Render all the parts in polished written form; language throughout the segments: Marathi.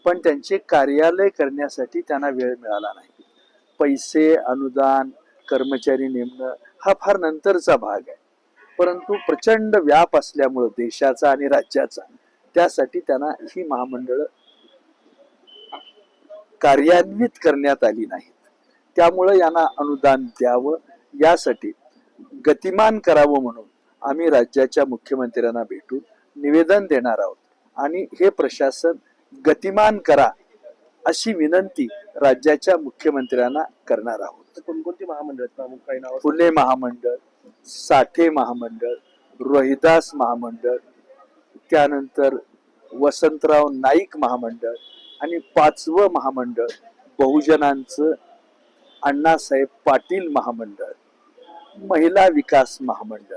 पण त्यांचे कार्यालय करण्यासाठी त्यांना वेळ मिळाला नाही. पैसे, अनुदान, कर्मचारी नेमणं हा फार नंतरचा भाग आहे, परंतु प्रचंड व्याप असल्यामुळं देशाचा आणि राज्याचा, त्यासाठी त्यांना ही महामंडळ कार्यान्वित करण्यात आली नाहीत. त्यामुळं यांना अनुदान द्यावं, यासाठी गतिमान करावं म्हणून आम्ही राज्याच्या मुख्यमंत्र्यांना भेटून निवेदन देणार आहोत आणि हे प्रशासन गतिमान करा अशी विनंती राज्याच्या मुख्यमंत्र्यांना करणार आहोत. कोणकोणती महामंडळ काही नाव? फुले महामंडळ, साठे महामंडळ, रोहिदास महामंडळ, त्यानंतर वसंतराव नाईक महामंडळ आणि 5वं महामंडळ बहुजनांचं अण्णासाहेब पाटील महामंडळ, महिला विकास महामंडळ.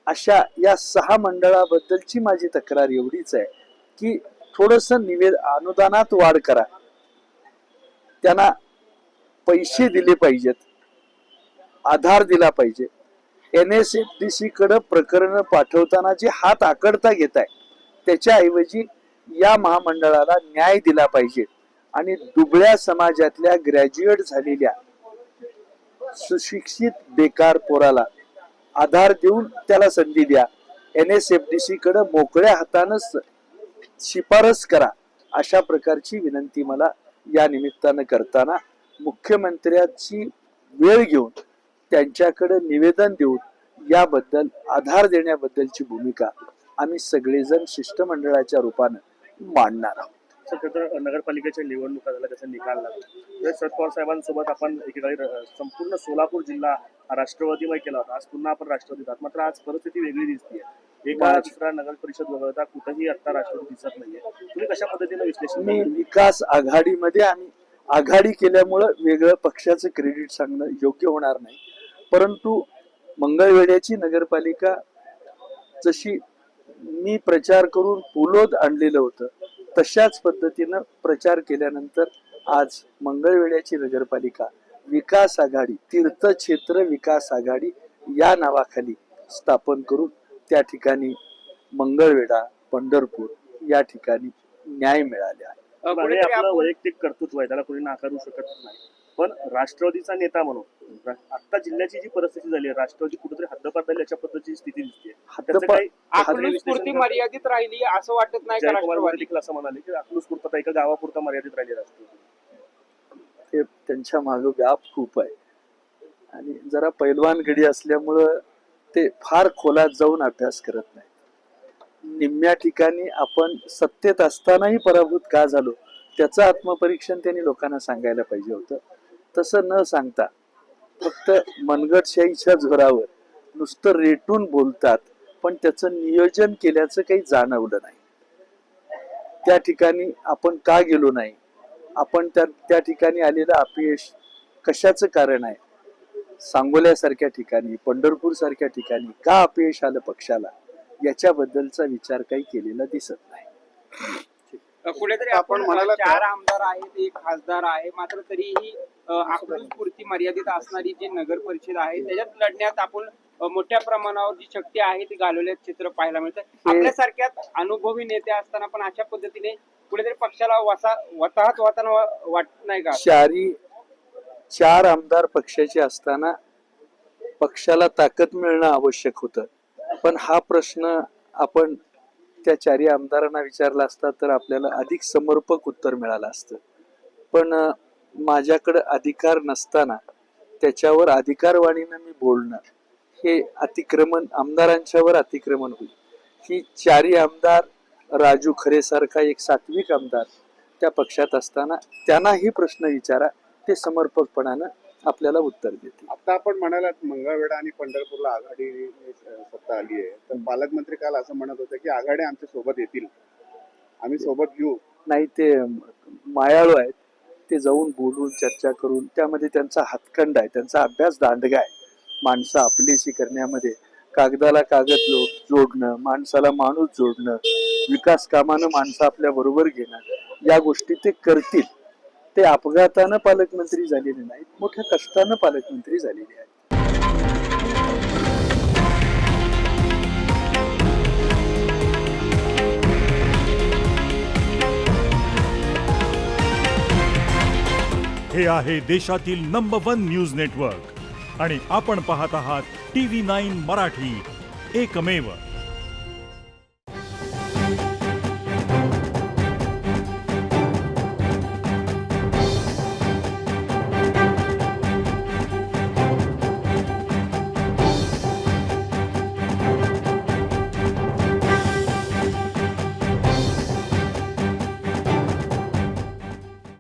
अशा या 6 मंडळाबद्दलची माझी तक्रार एवढीच आहे की थोडस अनुदानात वाढ करा, त्यांना पैसे दिले पाहिजेत, आधार दिला पाहिजे. NSFDC कडे प्रकरण पाठवताना जे हात आकडता घेत आहे त्याच्याऐवजी या महामंडळाला न्याय दिला पाहिजे आणि दुबळ्या समाजातल्या ग्रॅज्युएट झालेल्या सुशिक्षित बेकार पोराला आधार देऊन त्याला संधी द्या. NSFDC कडे मोकळ्या हातानं शिफारस करा, अशा प्रकारची विनंती मला या निमित्तानं करताना मुख्यमंत्र्यांची वेळ घेऊन त्यांच्याकडे निवेदन देऊन याबद्दल आधार देण्याबद्दलची भूमिका आम्ही सगळेजण शिष्टमंडळाच्या रूपानं मांडणार आहोत. नगरपालिकेच्या निवडणुका झाल्या, त्याचा निकाल लागला. शरद पवार साहेबांसोबत आपण एकेकाळी संपूर्ण सोलापूर जिल्हा राष्ट्रवादीमय केला होता. आज पुन्हा आपण राष्ट्रवादीत आहात, मात्र आज परिस्थिती वेगळी दिसते. एका दुसरा नगर परिषद वगळता कुठेही आता राष्ट्रवादी दिसत नाहीये. तुम्ही कशा पद्धतीने विश्लेषण? मी विकास आघाडीमध्ये आम्ही आघाडी केल्यामुळं वेगळं पक्षाचं क्रेडिट सांगणं योग्य होणार नाही, परंतु मंगळवेढ्याची नगरपालिका जशी मी प्रचार करून पुलोद आणलेलं होतं तशाच पद्धतीनं प्रचार केल्यानंतर आज मंगळवेढ्याची नगरपालिका विकास आघाडी, तीर्थक्षेत्र विकास आघाडी या नावाखाली स्थापन करून त्या ठिकाणी मंगळवेढा, पंढरपूर या ठिकाणी न्याय मिळाले आहे. आपलं वैयक्तिक कर्तृत्व आहे, त्याला कोणी नाकारू शकत नाही, पण राष्ट्रवादीचा नेता म्हणून आता जिल्ह्याची जी परिस्थिती झाली आहे, राष्ट्रवादी कुठेतरी हद्दपार झाली अशा पद्धतीची स्थिती दिसते. स्फूर्ती मर्यादित राहिली असं वाटत नाही का? राष्ट्रवादी असं म्हणाले की आत्मस्फूर्तता एका गावापुरता मर्यादित राहिली राष्ट्रवादी. ते त्यांच्या मागे व्याप खूप आहे आणि जरा पैलवान गडी असल्यामुळं ते फार खोलात जाऊन अभ्यास करत नाही. निम्म्या ठिकाणी आपण सत्तेत असतानाही पराभूत का झालो त्याचं आत्मपरीक्षण त्यांनी लोकांना सांगायला पाहिजे होतं. तसं न सांगता फक्त मनगटशाहीच्या जोरावर नुसतं रेटून बोलतात, पण त्याचं नियोजन केल्याचं काही जाणवलं नाही. त्या ठिकाणी आपण का गेलो नाही, आपण त्या ठिकाणी आलेलं अपयश कशाचं कारण आहे, सांगोल्यासारख्या ठिकाणी, पंढरपूर सारख्या ठिकाणी का अपयश आलं पक्षाला, याच्याबद्दलचा विचार काही केलेला दिसत नाही. कुठेतरी आपण म्हणाला 4 आमदार आहेत, 1 खासदार आहे, मात्र तरीही आपली स्फूर्ती मर्यादित असणारी जी नगर परिषद आहे त्याच्यात लढण्यात आपण मोठ्या प्रमाणावर जी शक्ती आहे ती घालवल्याचं चित्र पाहायला मिळतं. आपल्यासारख्या अनुभवी नेते असताना पण अशा पद्धतीने कुठेतरी पक्षाला वताहत होताना वाटत नाही का? 4 आमदार पक्षाचे असताना पक्षाला ताकद मिळणं आवश्यक होतं, पण हा प्रश्न आपण त्या 4 आमदारांना विचारला असता तर आपल्याला अधिक समर्पक उत्तर मिळालं असतं. पण माझ्याकडे अधिकार नसताना त्याच्यावर अधिकारवाणीनं मी बोलणं हे अतिक्रमण, आमदारांच्यावर अतिक्रमण होईल. ही 4 आमदार, राजू खरे सारखा एक सात्विक आमदार त्या पक्षात असताना त्यांनाही प्रश्न विचारा, ते समर्पकपणानं आपल्याला उत्तर देतील. आता आपण म्हणालात मंगळवेढा आणि पंढरपूरला आघाडी सत्ता आली आहे, तर पालकमंत्री काल असं म्हणत होते की आघाड्या आमच्या सोबत येतील, आम्ही सोबत घेऊ. नाही, ते मायाळू आहेत, ते जाऊन बोलून चर्चा करून त्यामध्ये त्यांचा हातखंड आहे, त्यांचा अभ्यास दांडगा आहे. माणसं आपलीशी करण्यामध्ये कागदाला कागद जोडणं, माणसाला माणूस जोडणं, विकास कामानं माणसं आपल्या बरोबर घेणं, या गोष्टी ते करतील. ते अपघातानं पालकमंत्री झालेले नाहीत, मोठ्या कष्टानं पालकमंत्री झालेले आहेत. हे आहे देशातील नंबर 1 न्यूज नेटवर्क आणि आपण पाहत आहात TV9 मराठी, एकमेव.